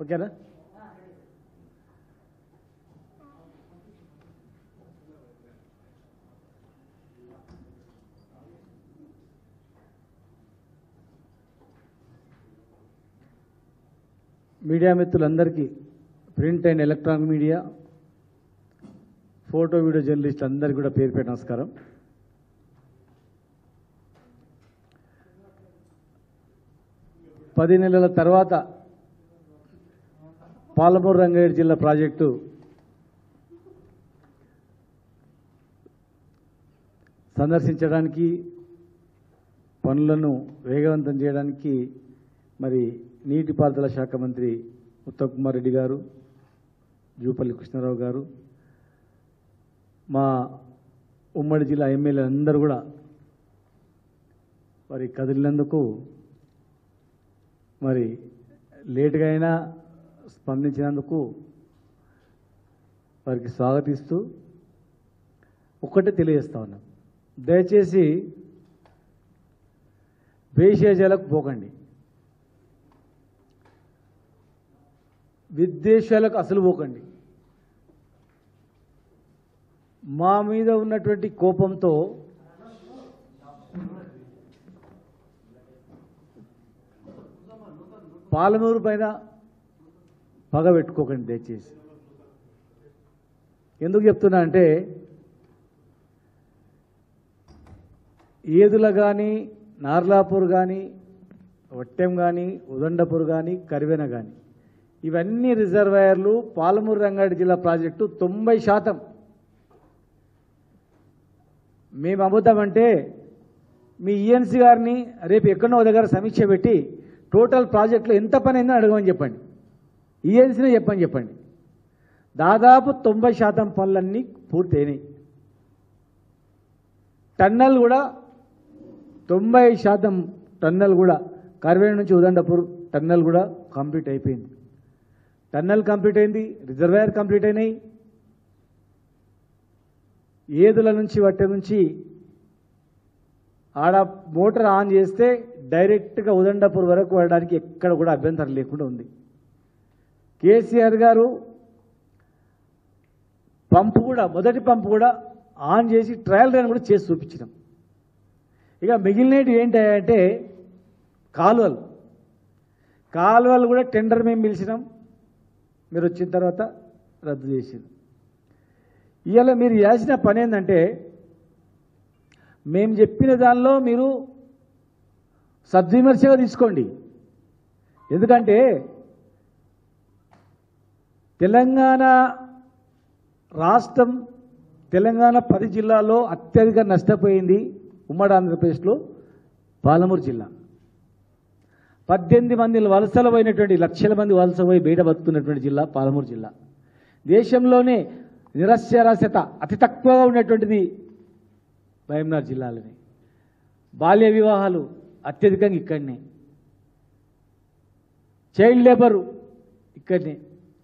ఓకేనా? మీడియా మిత్రులందరికీ, print and electronic media, photo video జర్నలిస్టులు అందరికీ కూడా పేరు పేరు నమస్కారం. పది నెలల తర్వాత పాలమూరు రంగారెడ్డి జిల్లా ప్రాజెక్టు సందర్శించడానికి, పనులను వేగవంతం చేయడానికి మరి నీటిపారుదల శాఖ మంత్రి ఉత్తమ్ కుమార్ రెడ్డి గారు, జూపల్లి కృష్ణారావు గారు, మా ఉమ్మడి జిల్లా ఎమ్మెల్యే అందరూ కూడా మరి కదిలినందుకు మరి లేటుగా అయినా స్పందించినందుకు వారికి స్వాగతిస్తూ ఒక్కటే తెలియజేస్తా ఉన్నాం. దయచేసి భేషజాలకు పోకండి, విద్వేషాలకు అసలు పోకండి. మా మీద ఉన్నటువంటి కోపంతో పాలమూరు పైన పగ పెట్టుకోకండి దయచేసి. ఎందుకు చెప్తున్నా అంటే, ఏదుల కానీ, నార్లాపూర్ కానీ, వట్టెం కానీ, ఉదండపూర్ కానీ, కరివెన కానీ, ఇవన్నీ రిజర్వాయర్లు పాలమూరు రంగారెడ్డి జిల్లా ప్రాజెక్టు 90%. మేము అమ్ముతామంటే మీ ఈఎన్సీ గారిని రేపు ఎక్కడో దగ్గర సమీక్ష పెట్టి టోటల్ ప్రాజెక్టులో ఎంత పని అయిందో అడగమని చెప్పండి, ఈఎన్సీనే చెప్పండి. దాదాపు 90% పనులన్నీ పూర్తయినాయి. టన్నల్ కూడా 90% టన్నల్ కూడా కరివేణ నుంచి ఉదండపూర్ టన్నల్ కూడా కంప్లీట్ అయిపోయింది. టన్నల్ కంప్లీట్ అయింది, రిజర్వాయర్ కంప్లీట్ అయినాయి. ఏదుల నుంచి వట్టె నుంచి ఆడ మోటార్ ఆన్ చేస్తే డైరెక్ట్గా ఉదండపూర్ వరకు వెళ్ళడానికి ఎక్కడ కూడా అభ్యంతరం లేకుండా ఉంది. కేసీఆర్ గారు పంపు కూడా, మొదటి పంపు కూడా ఆన్ చేసి ట్రయల్ రన్ కూడా చేసి చూపించినాం. ఇక మిగిలినవి ఏంటంటే కాలువలు కూడా టెండర్ మేము పిలిచినాం, మీరు వచ్చిన తర్వాత రద్దు చేసింది. ఇవాళ మీరు చేసిన పని ఏంటంటే, మేము చెప్పిన దానిలో మీరు సద్విమర్శగా తీసుకోండి. ఎందుకంటే తెలంగాణ రాష్ట్రం, తెలంగాణ 10 జిల్లాల్లో అత్యధిక నష్టపోయింది ఉమ్మడి ఆంధ్రప్రదేశ్లో పాలమూరు జిల్లా. 18 మంది వలసలు పోయినటువంటి, లక్షల మంది వలస పోయి బయట బతుకున్నటువంటి జిల్లా పాలమూరు జిల్లా. దేశంలోనే నిరక్షరాస్యత అతి తక్కువగా ఉన్నటువంటిది మహబూబ్నగర్ జిల్లాలోనే. బాల్య వివాహాలు అత్యధికంగా ఇక్కడనే, చైల్డ్ లేబరు ఇక్కడనే.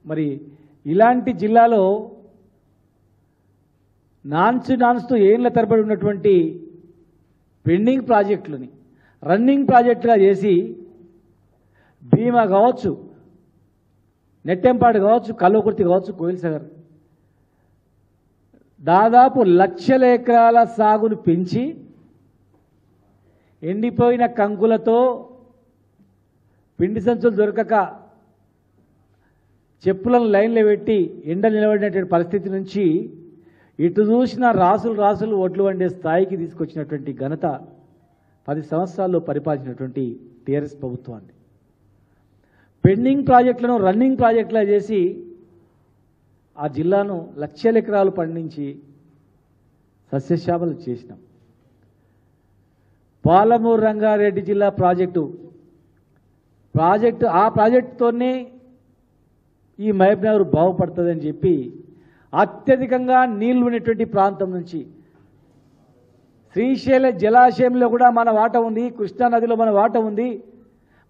మరి ఇలాంటి జిల్లాలో నాన్స్తూ ఏళ్ల తరబడి ఉన్నటువంటి పెండింగ్ ప్రాజెక్టులని రన్నింగ్ ప్రాజెక్టుగా చేసి భీమా కావచ్చు, నెట్టెంపాడు కావచ్చు, కల్వకుర్తి కావచ్చు, కోయిల్ సాగర్ దాదాపు లక్షల ఎకరాల సాగును పెంచి ఎండిపోయిన కంకులతో పిండి సంచులు దొరకక చెప్పులను లైన్లో పెట్టి ఎండ నిలబడినటువంటి పరిస్థితి నుంచి ఇటు చూసిన రాసులు ఒడ్లు వండే స్థాయికి తీసుకొచ్చినటువంటి ఘనత 10 సంవత్సరాల్లో పరిపాలించినటువంటి టీఆర్ఎస్ ప్రభుత్వాన్ని. పెండింగ్ ప్రాజెక్టులను రన్నింగ్ ప్రాజెక్టులా చేసి ఆ జిల్లాను లక్షల ఎకరాలు పండించి సస్యశ్యామలు చేసినాం. పాలమూరు రంగారెడ్డి జిల్లా ప్రాజెక్టు ఆ ప్రాజెక్టుతోనే ఈ మహబూబ్నగర్ బాగుపడుతుందని చెప్పి అత్యధికంగా నీళ్లు ఉన్నటువంటి ప్రాంతం నుంచి శ్రీశైల జలాశయంలో కూడా మన వాట ఉంది, కృష్ణానదిలో మన వాట ఉంది.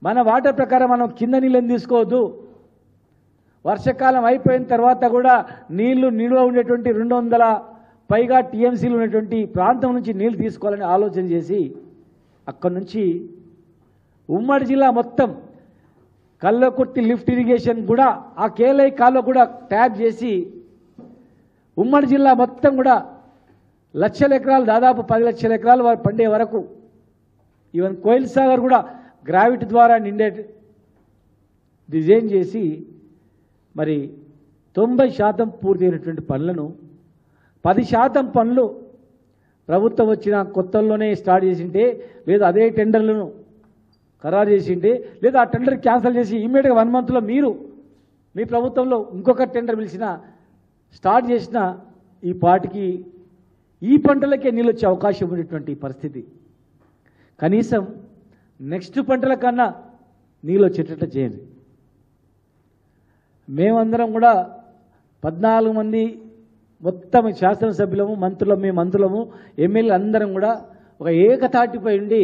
మన వాట ప్రకారం మనం కింద నీళ్ళని తీసుకోవద్దు, వర్షాకాలం అయిపోయిన తర్వాత కూడా నీళ్లు నిల్వ ఉండేటువంటి 200 పైగా టీఎంసీలు ఉన్నటువంటి ప్రాంతం నుంచి నీళ్లు తీసుకోవాలని ఆలోచన చేసి అక్కడి నుంచి ఉమ్మడి జిల్లా మొత్తం కల్లకుర్తి లిఫ్ట్ ఇరిగేషన్ కూడా ఆ కేలై కాలువ కూడా ట్యాప్ చేసి ఉమ్మడి జిల్లా మొత్తం కూడా లక్షల ఎకరాలు దాదాపు 10 లక్షల ఎకరాలు వారు పండే వరకు ఈవెన్ కోయిల్ సాగర్ కూడా గ్రావిటీ ద్వారా నిండే డిజైన్ చేసి మరి 90% పూర్తయినటువంటి పనులను 10% పనులు ప్రభుత్వం వచ్చిన కొత్తల్లోనే స్టార్ట్ చేసింటే లేదా అదే టెండర్లను ఖరారు చేసింటే లేదా ఆ టెండర్ క్యాన్సిల్ చేసి ఇమ్మీడియట్గా 1 మంత్లో మీరు మీ ప్రభుత్వంలో ఇంకొక టెండర్ పిలిచిన స్టార్ట్ చేసిన ఈ పాటికి ఈ పంటలకే నీళ్ళు వచ్చే అవకాశం ఉన్నటువంటి పరిస్థితి. కనీసం నెక్స్ట్ పంటల కన్నా నీళ్ళు వచ్చేటట్టు చేయండి. మేమందరం కూడా 14 మంది మొత్తం శాసనసభ్యులము మంత్రులము ఎమ్మెల్యేలు అందరం కూడా ఒక ఏకతాటిపై ఉండి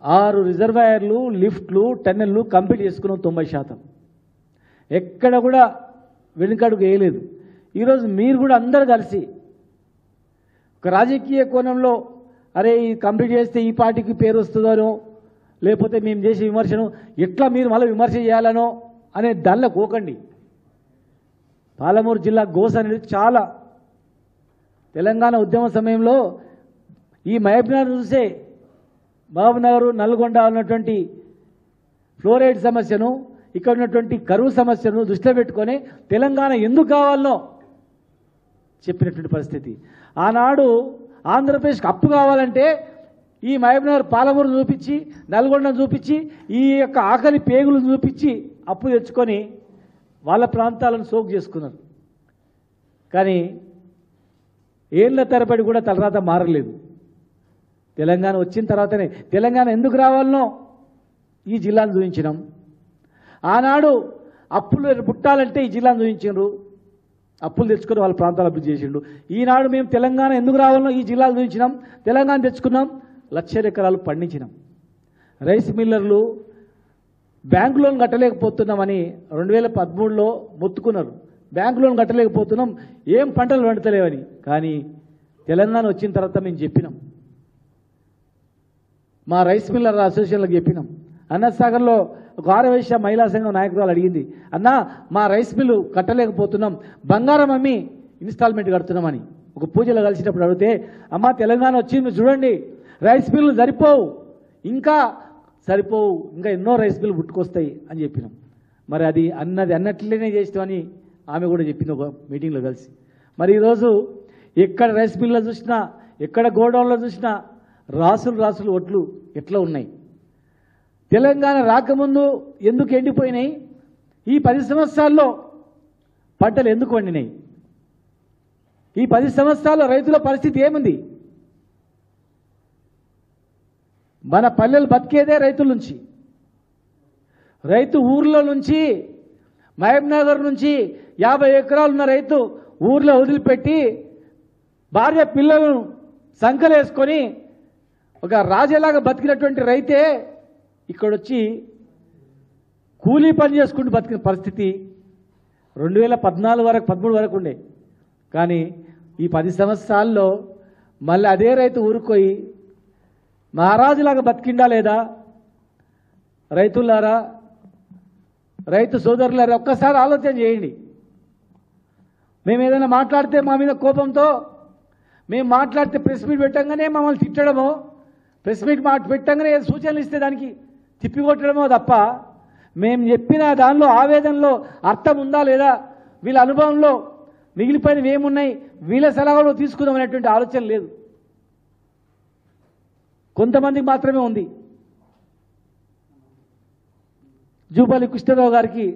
6 రిజర్వాయర్లు లిఫ్ట్లు టన్నెళ్ళు కంప్లీట్ చేసుకున్నాం 90%. ఎక్కడ కూడా వెనుకడుగు వేయలేదు. ఈరోజు మీరు కూడా అందరూ కలిసి ఒక రాజకీయ కోణంలో అరే ఈ కంప్లీట్ చేస్తే ఈ పార్టీకి పేరు వస్తుందనో లేకపోతే మేము చేసే విమర్శను ఎట్లా మీరు మళ్ళీ విమర్శ చేయాలనో అనే దానిలో పోకండి. పాలమూరు జిల్లా గోస అనేది చాలా తెలంగాణ ఉద్యమ సమయంలో ఈ మహబూబ్నగర్ చూసే మహబూబ్నగర్ నల్గొండ ఉన్నటువంటి ఫ్లోరైడ్ సమస్యను ఇక్కడ ఉన్నటువంటి కరువు సమస్యను దృష్టిలో పెట్టుకొని తెలంగాణ ఎందుకు కావాలనో చెప్పినటువంటి పరిస్థితి. ఆనాడు ఆంధ్రప్రదేశ్కి అప్పు కావాలంటే ఈ మహబూబ్నగర్ పాలమూరు చూపించి నల్గొండను చూపించి ఈ యొక్క ఆకలి పేగులు చూపించి అప్పు తెచ్చుకొని వాళ్ళ ప్రాంతాలను సోకు చేసుకున్నారు. కానీ ఏళ్ల తరబడి కూడా తలరాత మారలేదు. తెలంగాణ వచ్చిన తర్వాతనే తెలంగాణ ఎందుకు రావాలనో ఈ జిల్లాను చూపించినాం. ఆనాడు అప్పులు పుట్టాలంటే ఈ జిల్లాను చూపించారు, అప్పులు తెచ్చుకొని వాళ్ళ ప్రాంతాలు అభివృద్ధి చేసిండు. ఈనాడు మేము తెలంగాణ ఎందుకు రావాలనో ఈ జిల్లాలు చూపించినాం, తెలంగాణ తెచ్చుకున్నాం, లక్షల ఎకరాలు పండించినాం. రైస్ మిల్లర్లు బ్యాంకు లోన్ కట్టలేకపోతున్నామని 2013లో మొత్తుకున్నారు. బ్యాంకు లోన్ కట్టలేకపోతున్నాం, ఏం పంటలు పండుతలేవని. కానీ తెలంగాణ వచ్చిన తర్వాత మేము చెప్పినాం, మా రైస్ మిల్లర్ అసోసియేషన్లకు చెప్పినాం. అన్నసాగర్లో ఒక ఆరవైశ్య మహిళా సంఘం నాయకురాలు అడిగింది, అన్నా మా రైస్ మిల్లు కట్టలేకపోతున్నాం, బంగారం అమ్మి ఇన్స్టాల్మెంట్ కడుతున్నామని. ఒక పూజలో కలిసినప్పుడు అడిగితే, అమ్మ తెలంగాణ వచ్చింది చూడండి, రైస్ మిల్లు సరిపోవు, ఇంకా సరిపోవు, ఇంకా ఎన్నో రైస్ మిల్లు పుట్టుకొస్తాయి అని చెప్పినాం. మరి అది అన్నట్లనే చేస్తామని ఆమె కూడా చెప్పింది ఒక మీటింగ్లో కలిసి. మరి ఈరోజు ఎక్కడ రైస్ మిల్లో చూసినా ఎక్కడ గోడౌన్లో చూసినా రాసులు ఒట్లు ఎట్లా ఉన్నాయి. తెలంగాణ రాకముందు ఎందుకు ఎండిపోయినాయి, ఈ 10 సంవత్సరాల్లో పంటలు ఎందుకు వండినాయి, ఈ 10 సంవత్సరాల్లో రైతుల పరిస్థితి ఏముంది. మన పల్లెలు బతికేదే రైతుల నుంచి. రైతు ఊర్లో నుంచి మహబూబ్నగర్ నుంచి 50 ఎకరాలు ఉన్న రైతు ఊర్లో వదిలిపెట్టి భార్య పిల్లలను సంకలేసుకొని ఒక రాజేలాగా బతికినటువంటి రైతే ఇక్కడొచ్చి కూలీ పని చేసుకుంటూ బతికిన పరిస్థితి 2014 వరకు 13 వరకు ఉండే. కానీ ఈ 10 సంవత్సరాల్లో మళ్ళీ అదే రైతు ఊరుకోయి మహారాజులాగా బతికిండా లేదా? రైతులారా, రైతు సోదరులారా, ఒక్కసారి ఆలోచన చేయండి. మేము ఏదైనా మాట్లాడితే మా మీద కోపంతో మేము మాట్లాడితే ప్రెస్ మీట్ పెట్టంగానే మమ్మల్ని తిట్టడమో, ప్రెస్ మీట్ పెట్టంగానే సూచనలు ఇస్తే దానికి తిప్పికొట్టడమో తప్ప మేము చెప్పిన దానిలో ఆవేదనలో అర్థం ఉందా లేదా, వీళ్ళ అనుభవంలో మిగిలిపోయినవి ఏమున్నాయి, వీళ్ళ సలహాలు తీసుకుందాం అనేటువంటి ఆలోచన లేదు. కొంతమందికి మాత్రమే ఉంది. జూపల్లి కృష్ణరావు గారికి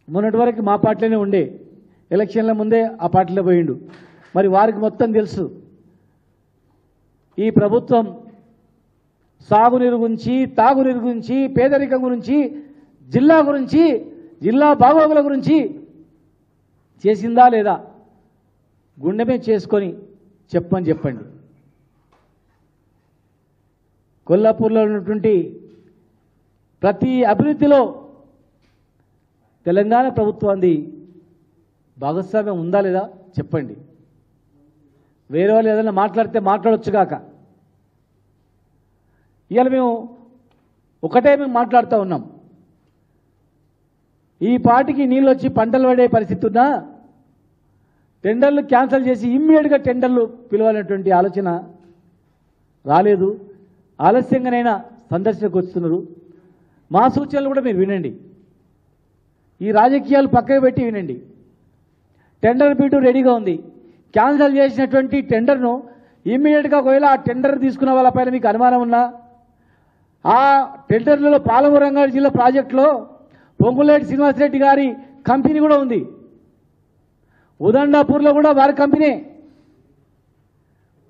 మొన్నటి వరకు మా పార్టీలోనే ఉండే, ఎలక్షన్ల ముందే ఆ పార్టీలో పోయిండు. మరి వారికి మొత్తం తెలుసు ఈ ప్రభుత్వం సాగునీరు గురించి, తాగునీరు గురించి, పేదరికం గురించి, జిల్లా గురించి, జిల్లా బాగోగుల గురించి చేసిందా లేదా గుండెమే చేసుకొని చెప్పండి. కొల్లాపూర్లో ఉన్నటువంటి ప్రతి అభివృద్ధిలో తెలంగాణ ప్రభుత్వాన్ని భాగస్వామ్యం ఉందా లేదా చెప్పండి. వేరే వాళ్ళు ఏదైనా మాట్లాడితే మాట్లాడొచ్చు కాక. ఇవాళ మేము ఒకటే మేము మాట్లాడుతూ ఉన్నాం, ఈ పాటికి నీళ్ళు వచ్చి పంటలు పడే పరిస్థితి ఉన్నా టెండర్లు క్యాన్సిల్ చేసి ఇమ్మీడియట్గా టెండర్లు పిలవాలనేటువంటి ఆలోచన రాలేదు. ఆలస్యంగానైనా సందర్శనకు వస్తున్నారు. మా సూచనలు కూడా మీరు వినండి, ఈ రాజకీయాలు పక్కకు పెట్టి వినండి. టెండర్ బిడ్డు రెడీగా ఉంది. క్యాన్సిల్ చేసినటువంటి టెండర్ను ఇమ్మీడియట్గా ఒకవేళ ఆ టెండర్ తీసుకున్న వాళ్ళపైన మీకు అనుమానం ఉన్నా, ఆ టెండర్లలో పాలమూరు రంగారెడ్డి జిల్లా ప్రాజెక్టులో పొంగులేటి శ్రీనివాసరెడ్డి గారి కంపెనీ కూడా ఉంది. ఉదండాపూర్లో కూడా వారి కంపెనీ,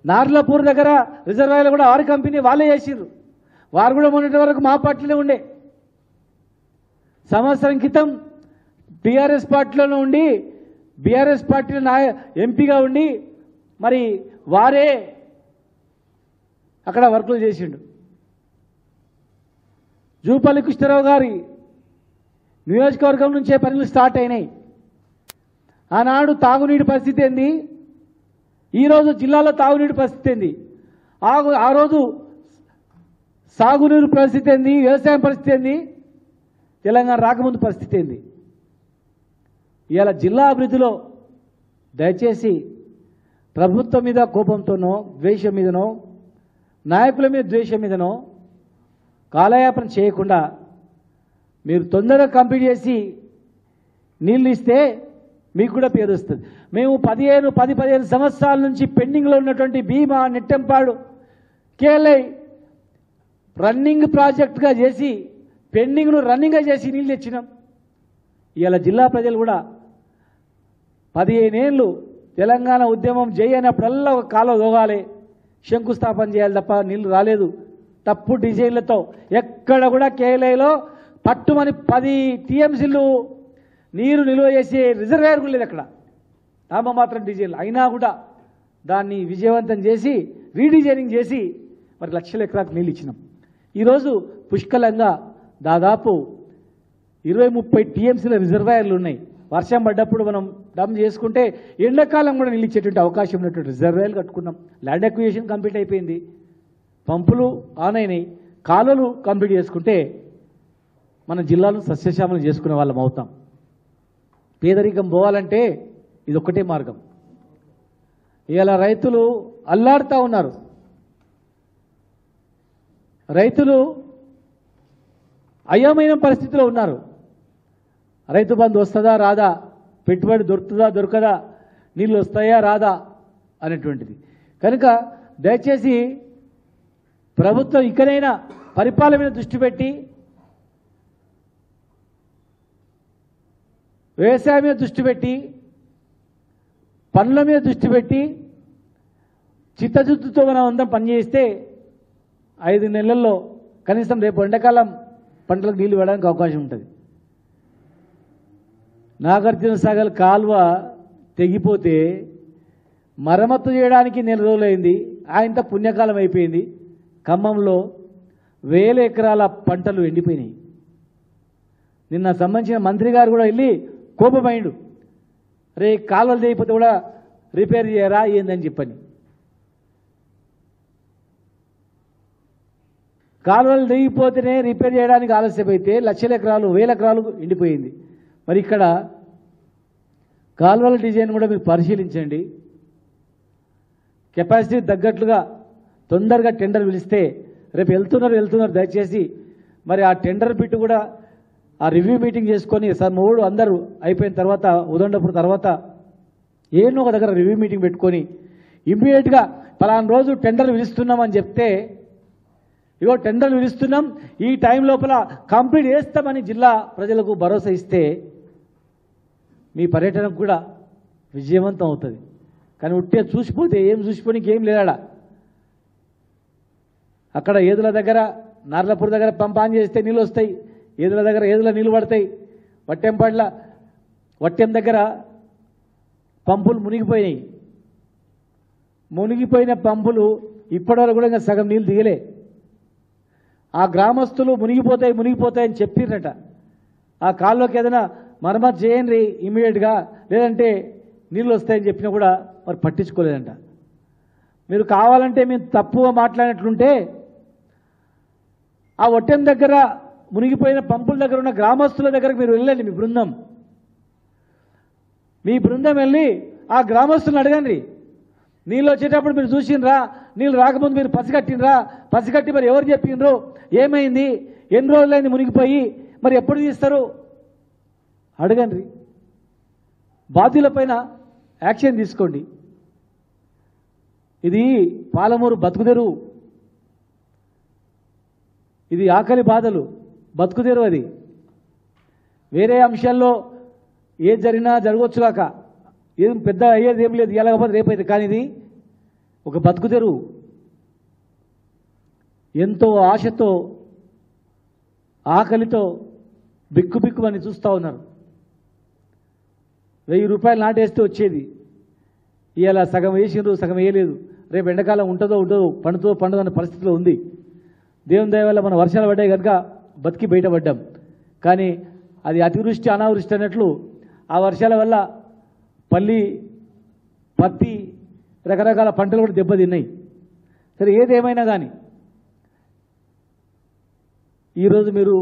నార్లాపూర్ దగ్గర రిజర్వాయర్లో కూడా వారి కంపెనీ, వాళ్ళే చేసిర్రు. వారు కూడా మొన్నటి వరకు మా పార్టీలో ఉండే. సంవత్సరం క్రితం టీఆర్ఎస్ పార్టీలోనే ఉండి బీఆర్ఎస్ పార్టీలో ఎంపీగా ఉండి మరి వారే అక్కడ వర్కులు చేసిండు. జూపల్లి కృష్ణారావు గారి నియోజకవర్గం నుంచే పనులు స్టార్ట్ అయినాయి. ఆనాడు తాగునీటి పరిస్థితి ఏంది, ఈరోజు జిల్లాలో తాగునీటి పరిస్థితి ఏంది, ఆ రోజు సాగునీరు పరిస్థితి ఏంది, వ్యవసాయం పరిస్థితి ఏంది, తెలంగాణ రాకముందు పరిస్థితి ఏంది. ఇవాళ జిల్లా అభివృద్ధిలో దయచేసి ప్రభుత్వం మీద కోపంతోనో ద్వేషం మీదనో నాయకుల మీద ద్వేషం మీదనో కాలయాపన చేయకుండా మీరు తొందరగా కంప్లీట్ చేసి నీళ్ళు ఇస్తే మీకు కూడా పేరు వస్తుంది. మేము 10-15 సంవత్సరాల నుంచి పెండింగ్లో ఉన్నటువంటి భీమా, నెట్టెంపాడు, కేఎల్ఐ రన్నింగ్ ప్రాజెక్టుగా చేసి పెండింగ్ను రన్నింగ్గా చేసి నీళ్ళు తెచ్చినాం. ఇవాళ జిల్లా ప్రజలు కూడా 15 ఏళ్ళు తెలంగాణ ఉద్యమం చేయనప్పుడల్లా ఒక కాలువ దోగాలి, శంకుస్థాపన చేయాలి తప్ప నీళ్లు రాలేదు. తప్పు డిజైన్లతో ఎక్కడ కూడా కేఎల్ఐలో పట్టుమని 10 టీఎంసీలు నీరు నిల్వ చేసే రిజర్వాయర్ కూడా లేదు అక్కడ, నామమాత్రం డిజైన్లు. అయినా కూడా దాన్ని విజయవంతం చేసి రీడిజైనింగ్ చేసి మరి లక్షల ఎకరాలకు నీళ్ళు ఇచ్చినాం. ఈరోజు పుష్కలంగా దాదాపు 20-30 టీఎంసీల రిజర్వాయర్లు ఉన్నాయి. వర్షం పడ్డప్పుడు మనం డమ్ చేసుకుంటే ఎండాకాలం కూడా నీళ్ళు ఇచ్చేటువంటి అవకాశం ఉన్నటువంటి రిజర్వాయర్లు కట్టుకున్నాం. ల్యాండ్ అక్విజిషన్ కంప్లీట్ అయిపోయింది, పంపులు ఆన్ అయినాయి, కాలువలు కంప్లీట్ చేసుకుంటే మన జిల్లాను సస్యశ్యామలం చేసుకునే వాళ్ళం అవుతాం. పేదరికం పోవాలంటే ఇది ఒక్కటే మార్గం. ఇవాళ రైతులు అల్లాడుతూ ఉన్నారు. రైతులు అయోమయ పరిస్థితిలో ఉన్నారు. రైతు బంధు వస్తుందా రాదా, పెట్టుబడి దొరుకుతుందా దొరకదా, నీళ్ళు వస్తాయా రాదా అనేటువంటిది. కనుక దయచేసి ప్రభుత్వం ఇకనైనా పరిపాలన మీద దృష్టి పెట్టి, వ్యవసాయం మీద దృష్టి పెట్టి, పనుల మీద దృష్టి పెట్టి చిత్తశుద్ధితో మనం అందరం పనిచేస్తే 5 నెలల్లో కనీసం రేపు ఎండాకాలం పంటలకు నీళ్లు ఇవ్వడానికి అవకాశం ఉంటుంది. నాగార్జున సాగర్ కాలువ తెగిపోతే మరమ్మతు చేయడానికి 4 రోజులైంది. ఆయనంత పుణ్యకాలం అయిపోయింది. ఖమ్మంలో 1000 ఎకరాల పంటలు ఎండిపోయినాయి. నిన్న సంబంధించిన మంత్రి గారు కూడా వెళ్ళి కోపమైండు, రే కాలువలు తెగిపోతే కూడా రిపేర్ చేయరా ఏందని చెప్పని. కాలువలు తెగిపోతేనే రిపేర్ చేయడానికి ఆలస్యమైతే లక్షల ఎకరాలు 1000 ఎకరాలు ఎండిపోయింది. మరి ఇక్కడ కాలువల డిజైన్ కూడా మీరు పరిశీలించండి. కెపాసిటీ తగ్గట్లుగా తొందరగా టెండర్ పిలిస్తే రేపు వెళ్తున్నారు దయచేసి మరి ఆ టెండర్ బిట్టు కూడా ఆ రివ్యూ మీటింగ్ చేసుకొని సార్ మూడు అందరూ అయిపోయిన తర్వాత ఉదండపూర్ తర్వాత ఏనో ఒక దగ్గర రివ్యూ మీటింగ్ పెట్టుకొని ఇమ్మీడియట్గా పలానా రోజు టెండర్ పిలుస్తున్నామని చెప్తే, ఇగో టెండర్ పిలుస్తున్నాం ఈ టైం లోపల కంప్లీట్ చేస్తామని జిల్లా ప్రజలకు భరోసా ఇస్తే మీ పర్యటనకు కూడా విజయవంతం అవుతుంది. కానీ ఉట్టే చూసిపోతే ఏం చూసిపోనికి ఏం లేడా. అక్కడ ఏదుల దగ్గర నార్లపూర్ దగ్గర పంప్ ఆన్ చేస్తే నీళ్ళు వస్తాయి, ఏదుల దగ్గర ఏదుల నీళ్ళు పడతాయి. వట్టెం దగ్గర పంపులు మునిగిపోయినాయి. మునిగిపోయిన పంపులు ఇప్పటివరకు కూడా ఇంకా సగం నీళ్ళు దిగలే. ఆ గ్రామస్తులు మునిగిపోతాయని చెప్పిరట. ఆ కాల్లోకి ఏదైనా మరమ్మతు చేయండి ఇమీడియట్గా, లేదంటే నీళ్ళు వస్తాయని చెప్పినా కూడా మరి పట్టించుకోలేదంట. మీరు కావాలంటే మేము తప్పుగా మాట్లాడినట్లుంటే ఆ ఒట్టెం దగ్గర మునిగిపోయిన పంపుల దగ్గర ఉన్న గ్రామస్తుల దగ్గరకు మీరు వెళ్ళండి. మీ బృందం వెళ్ళి ఆ గ్రామస్తులను అడగండి. నీళ్ళు వచ్చేటప్పుడు మీరు చూసిండ్రా, నీళ్ళు రాకముందు మీరు పసిగట్టి మరి ఎవరు చెప్పిండ్రు, ఏమైంది, ఎన్ని రోజులైంది మునిగిపోయి, మరి ఎప్పుడు తీస్తారు అడగండి. బాధ్యులపైన యాక్షన్ తీసుకోండి. ఇది పాలమూరు బతుకుదెరువు, ఇది ఆకలి బాధలు బతుకుదెరువు. అది వేరే అంశాల్లో ఏది జరిగినా జరగవచ్చుగాక, ఏం పెద్ద అయ్యేది ఏం లేదు, ఎలాగపోతే రేపైతే. కానీ ఇది ఒక బతుకుదెరువు. ఎంతో ఆశతో ఆకలితో బిక్కుబిక్కుమని చూస్తూ ఉన్నారు. 1000 రూపాయలు నాటేస్తే వచ్చేది, ఇవాళ సగం వేసిండ్రు, సగం వేయలేదు. రేపు ఎండాకాలం ఉంటుందో పండుదో అనే పరిస్థితిలో ఉంది. దేవుని దయ వల్ల మన వర్షాలు పడ్డాయి కనుక బతికి బయటపడ్డాం. కానీ అది అతివృష్టి అనావృష్టి అన్నట్లు ఆ వర్షాల వల్ల పల్లి, పత్తి, రకరకాల పంటలు కూడా దెబ్బతిన్నాయి. సరే, ఏదేమైనా కానీ ఈరోజు మీరు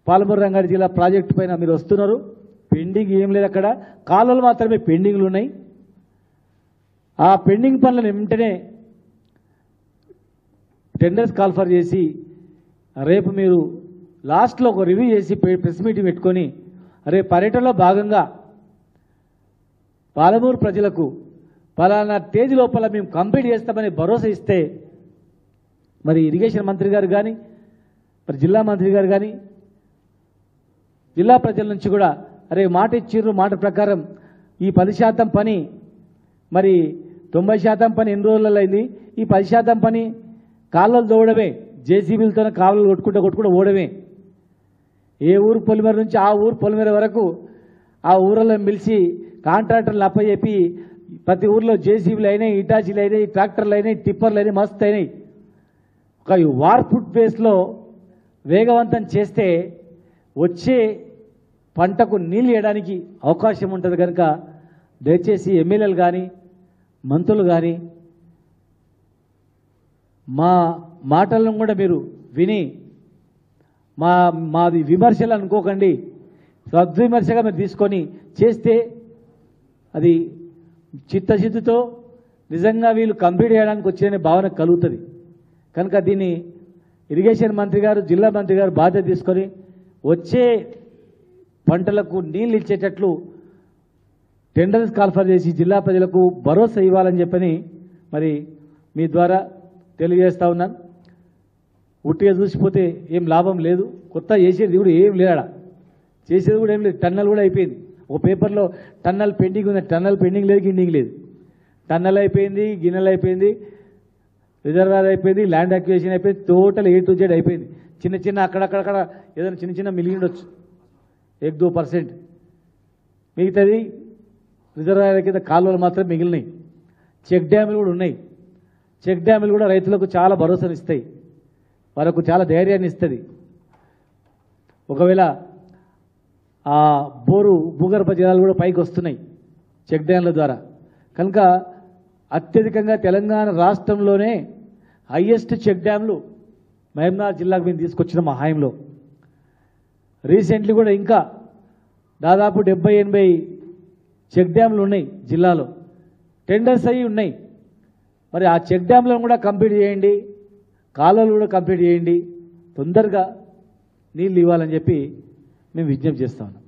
పాలమూరు రంగారెడ్డి జిల్లా ప్రాజెక్టు పైన మీరు వస్తున్నారు. పెండింగ్ ఏం లేదు, అక్కడ కాలువలు మాత్రమే పెండింగ్లు ఉన్నాయి. ఆ పెండింగ్ పనులను వెంటనే టెండర్స్ కాల్ఫర్ చేసి రేపు మీరు లాస్ట్లో ఒక రివ్యూ చేసి ప్రెస్ మీటింగ్ పెట్టుకొని రేపు పర్యటనలో భాగంగా పాలమూరు ప్రజలకు పలానా తేదీ లోపల మేము కంప్లీట్ చేస్తామని భరోసా ఇస్తే మరి ఇరిగేషన్ మంత్రి గారు కానీ, మరి జిల్లా మంత్రి గారు కానీ, జిల్లా ప్రజల నుంచి కూడా అరే మాట ఇచ్చిర్రు, మాట ప్రకారం ఈ 10% పని, మరి 90% పని ఎన్ని రోజులలో అయింది, ఈ 10% పని కాళ్ళలు తోవడమే, జేసీబీలతోనే కాళ్ళు కొట్టుకుంటూ ఓడమే. ఏ ఊరు పొలిమేర నుంచి ఆ ఊరు పొలిమేర వరకు ఆ ఊళ్ళలో పిలిచి కాంట్రాక్టర్లు అప్పచెప్పి ప్రతి ఊర్లో జేసీబీలు అయినాయి, ఇటాచీలు అయినాయి, ట్రాక్టర్లు అయినాయి, టిప్పర్లు అయినాయి, మస్తు అయినాయి. ఒక వార్ఫుట్ బేస్లో వేగవంతం చేస్తే వచ్చే పంటకు నీళ్ళు వేయడానికి అవకాశం ఉంటుంది. కనుక దయచేసి ఎమ్మెల్యేలు కానీ, మంత్రులు కానీ మా మాటలను కూడా మీరు విని మాది విమర్శలు అనుకోకండి, సద్విమర్శగా మీరు తీసుకొని చేస్తే అది చిత్తశుద్ధితో నిజంగా వీళ్ళు కంప్లీట్ చేయడానికి వచ్చేనే భావన కలుగుతుంది. కనుక దీన్ని ఇరిగేషన్ మంత్రి గారు, జిల్లా మంత్రి గారు బాధ్యత తీసుకొని వచ్చే పంటలకు నీళ్ళు ఇచ్చేటట్లు టెండర్స్ కాల్ఫర్ చేసి జిల్లా ప్రజలకు భరోసా ఇవ్వాలని చెప్పని మరి మీ ద్వారా తెలియజేస్తా ఉన్నాను. ఉట్టిగా చూసిపోతే ఏం లాభం లేదు, కొత్త చేసేది కూడా ఏం లేడా, చేసేది కూడా ఏం లేదు. టన్నల్ కూడా అయిపోయింది. ఒక పేపర్లో టన్నల్ పెండింగ్ ఉంది, టన్నల్ పెండింగ్ లేదు, గిన్నింగ్ లేదు. టన్నల్ అయిపోయింది, గిన్నెలు అయిపోయింది, రిజర్వాయర్ అయిపోయింది, ల్యాండ్ అక్విజిషన్ అయిపోయింది, టోటల్ A to Z అయిపోయింది. చిన్న అక్కడక్కడ ఏదైనా చిన్న మిగిలిండొచ్చు, 1-2%. మిగతాది రిజర్వాయర్ కింద కాలువలు మాత్రం మిగిలినాయి. చెక్ డ్యాములు కూడా ఉన్నాయి. చెక్ డ్యాములు కూడా రైతులకు చాలా భరోసాను ఇస్తాయి, వాళ్ళకు చాలా ధైర్యాన్ని ఇస్తుంది. ఒకవేళ ఆ భూగర్భ జలాలు కూడా పైకి వస్తున్నాయి చెక్ డ్యామ్ల ద్వారా. కనుక అత్యధికంగా తెలంగాణ రాష్ట్రంలోనే హైయెస్ట్ చెక్ డ్యామ్లు మహబూబ్నగర్ జిల్లాకు మేము తీసుకొచ్చిన మా హాయంలో. రీసెంట్లీ కూడా ఇంకా దాదాపు 70-80 చెక్ డ్యామ్లు ఉన్నాయి జిల్లాలో, టెండర్స్ అయ్యి ఉన్నాయి. మరి ఆ చెక్ డ్యామ్లను కూడా కంప్లీట్ చేయండి, కాలువలు కూడా కంప్లీట్ చేయండి, తొందరగా నీళ్ళు ఇవ్వాలని చెప్పి మేము విజ్ఞప్తి చేస్తా ఉన్నాం.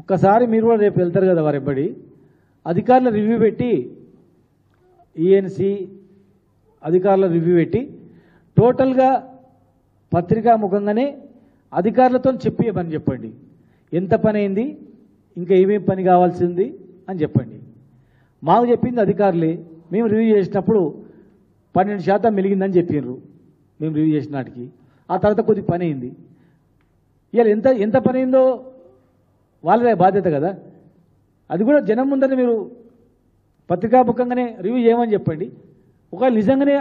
ఒక్కసారి మీరు కూడా రేపు వెళ్తారు కదా వారెబ్బడి, అధికారుల రివ్యూ పెట్టి, ఈఎన్సీ అధికారుల రివ్యూ పెట్టి టోటల్గా పత్రికా ముఖంగానే అధికారులతో చెప్పమని చెప్పండి. ఎంత పని అయింది, ఇంకా ఏమేమి పని కావాల్సింది అని చెప్పండి. మాకు చెప్పింది అధికారులే. మేము రివ్యూ చేసినప్పుడు 12% మిలిగిందని చెప్పినారు మేము రివ్యూ చేసిన నాటికి. ఆ తర్వాత కొద్ది పని అయింది. ఇవాళ ఎంత పని అయిందో వాళ్ళదే బాధ్యత కదా. అది కూడా జనం ముందర మీరు పత్రికాముఖంగానే రివ్యూ చేయమని చెప్పండి. ఒకవేళ నిజంగానే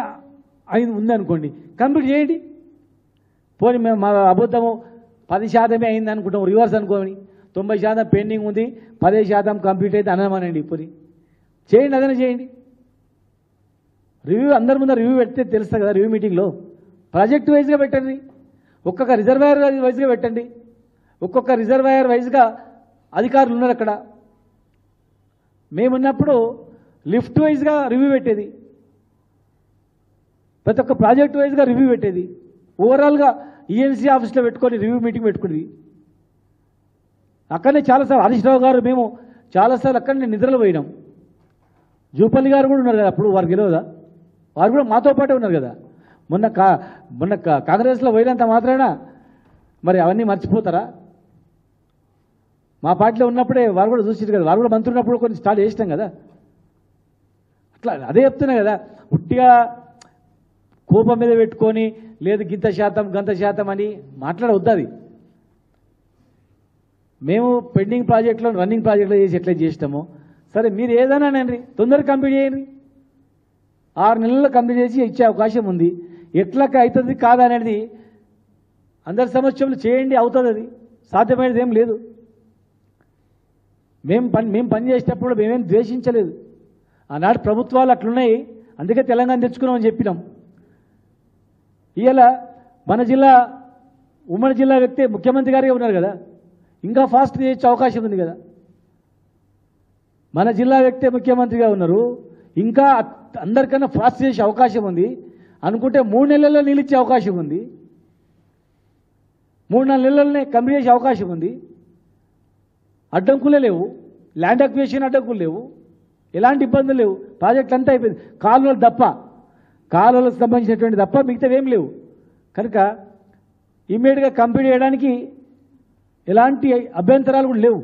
అయింది ఉందనుకోండి, కంప్లీట్ చేయండి. పోనీ మేము మా అబద్ధము 10% అయింది అనుకుంటాం, రివర్స్ అనుకోని 90% పెండింగ్ ఉంది, 10% కంప్లీట్ అయితే అనమానండి. ఇప్పుడు చేయండి, అదనే చేయండి. రివ్యూ అందరి ముందు రివ్యూ పెడితే తెలుస్తుంది కదా. రివ్యూ మీటింగ్లో ప్రాజెక్ట్ వైజ్గా పెట్టండి, ఒక్కొక్క రిజర్వాయర్ వైజ్గా పెట్టండి. ఒక్కొక్క రిజర్వాయర్ వైజ్గా అధికారులు ఉన్నారు అక్కడ. మేమున్నప్పుడు లిఫ్ట్ వైజ్గా రివ్యూ పెట్టేది, ప్రతి ఒక్క ప్రాజెక్ట్ వైజ్గా రివ్యూ పెట్టేది. ఓవరాల్గా ఈఎన్సీ ఆఫీస్లో పెట్టుకొని రివ్యూ మీటింగ్ పెట్టుకునేది. అక్కడనే చాలాసార్లు హరీష్ రావు గారు మేము చాలాసార్లు అక్కడనే నిద్రలు పోయినాం. జూపల్లి గారు కూడా ఉన్నారు కదా, అప్పుడు వారికి తెలియదా? వారు కూడా మాతో పాటే ఉన్నారు కదా. మొన్న కాంగ్రెస్లో పోయినంత మాత్రాన మరి అవన్నీ మర్చిపోతారా? మా పార్టీలో ఉన్నప్పుడే వారు కూడా చూసారు కదా, వారు కూడా మంత్రి ఉన్నప్పుడు కొన్ని స్టార్ట్ చేసినాం కదా. అట్లా అదే చెప్తున్నా కదా, ఉట్టిగా కోపం మీద పెట్టుకొని లేదు గింత శాతం గంత శాతం అని మాట్లాడవద్దు. అది మేము పెండింగ్ ప్రాజెక్టులో రన్నింగ్ ప్రాజెక్టులో చేసి ఎట్లా చేసినామో సరే, మీరు ఏదైనా నండి తొందరగా కంప్లీట్ చేయండి. 6 నెలల్లో కంప్లీట్ చేసి ఇచ్చే అవకాశం ఉంది. ఎట్లా అవుతుంది కాదా అనేది అందరి సమక్షంలో చేయండి, అవుతుంది. అది సాధ్యమైనది ఏం లేదు. మేము పని చేసేటప్పుడు మేమేం ద్వేషించలేదు. ఆనాడు ప్రభుత్వాలు అట్లున్నాయి, అందుకే తెలంగాణ తెచ్చుకున్నామని చెప్పినాం. ఇవాళ మన జిల్లా ఉమ్మడి జిల్లా వ్యక్తి ముఖ్యమంత్రి గారే ఉన్నారు కదా, ఇంకా ఫాస్ట్ చేయొచ్చే అవకాశం ఉంది కదా. మన జిల్లా వ్యక్తి ముఖ్యమంత్రిగా ఉన్నారు, ఇంకా అందరికన్నా ఫాస్ట్ చేసే అవకాశం ఉంది. అనుకుంటే 3 నెలల్లో నీళ్ళు ఇచ్చే అవకాశం ఉంది, 3-4 నెలలనే కంప్లీట్ చేసే అవకాశం ఉంది. అడ్డంకులే లేవు, ల్యాండ్ అక్విజిషన్ అడ్డంకులు లేవు, ఎలాంటి ఇబ్బందులు లేవు. ప్రాజెక్టులు అంతా అయిపోయింది, కాలువలు తప్ప, కాలువలకు సంబంధించినటువంటి తప్ప మిగతా ఏం లేవు. కనుక ఇమ్మీడియట్గా కంప్లీట్ చేయడానికి ఎలాంటి అభ్యంతరాలు కూడా లేవు.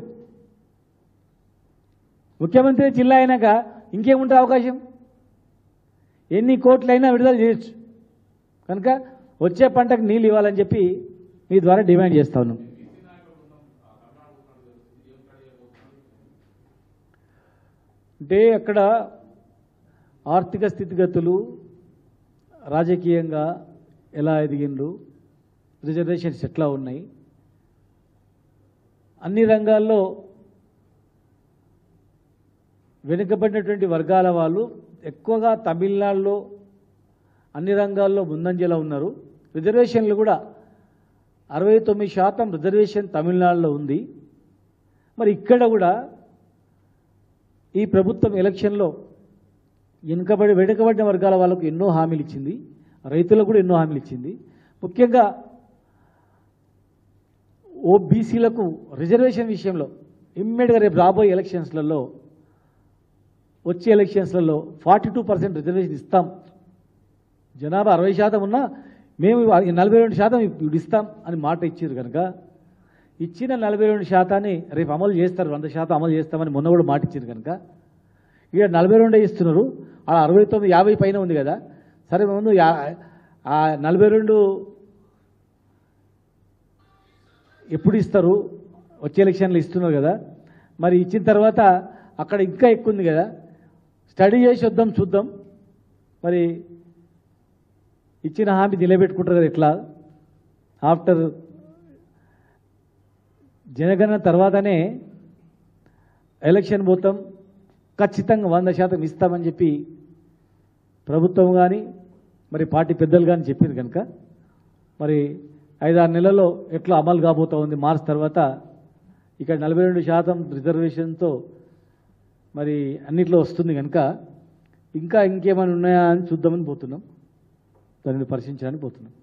ముఖ్యమంత్రి జిల్లా అయినాక ఇంకేముంటే అవకాశం, ఎన్ని కోట్లైనా విడుదల చేయొచ్చు. కనుక వచ్చే పంటకు నీళ్ళు ఇవ్వాలని చెప్పి మీ ద్వారా డిమాండ్ చేస్తా ఉన్నాం. అంటే అక్కడ ఆర్థిక స్థితిగతులు, రాజకీయంగా ఎలా ఎదిగిండ్రు, రిజర్వేషన్స్ ఎట్లా ఉన్నాయి, అన్ని రంగాల్లో వెనుకబడినటువంటి వర్గాల వాళ్ళు ఎక్కువగా తమిళనాడులో అన్ని రంగాల్లో ముందంజలో ఉన్నారు. రిజర్వేషన్లు కూడా 69% రిజర్వేషన్ తమిళనాడులో ఉంది. మరి ఇక్కడ కూడా ఈ ప్రభుత్వం ఎలక్షన్లో వెనుకబడిన వర్గాల వాళ్ళకు ఎన్నో హామీలు ఇచ్చింది, రైతులకు కూడా ఎన్నో హామీలు ఇచ్చింది. ముఖ్యంగా ఓబీసీలకు రిజర్వేషన్ విషయంలో ఇమ్మీడియట్గా రేపు రాబోయే ఎలక్షన్స్లలో, వచ్చే ఎలక్షన్స్లలో 42% రిజర్వేషన్ ఇస్తాం. జనాభా 60% ఉన్నా మేము 42% ఇప్పుడు ఇస్తాం అని మాట ఇచ్చారు. కనుక ఇచ్చిన 42% రేపు అమలు చేస్తారు, 100% అమలు చేస్తామని మొన్న కూడా మాట ఇచ్చారు. కనుక ఇక 42 ఇస్తున్నారు, అలా 69, 50 పైన ఉంది కదా. సరే, ముందు 42 ఎప్పుడు ఇస్తారు? వచ్చే ఎలక్షన్లు ఇస్తున్నారు కదా. మరి ఇచ్చిన తర్వాత అక్కడ ఇంకా ఎక్కువ ఉంది కదా, స్టడీ చేసి వద్దాం, చూద్దాం. మరి ఇచ్చిన హామీ నిలబెట్టుకుంటారు కదా ఎట్లా? ఆఫ్టర్ జనగణన తర్వాతనే ఎలక్షన్ పోతాం, ఖచ్చితంగా 100% ఇస్తామని చెప్పి ప్రభుత్వం కానీ మరి పార్టీ పెద్దలు కానీ చెప్పింది. కనుక మరి 5-6 నెలల్లో ఎట్లా అమలు కాబోతా ఉంది. మార్చి తర్వాత ఇక్కడ 42% రిజర్వేషన్తో మరి అన్నిట్లో వస్తుంది. కనుక ఇంకా ఇంకేమైనా ఉన్నాయా అని చూద్దామని పోతున్నాం, దానిని పరిశీలించడానికి పోతున్నాం.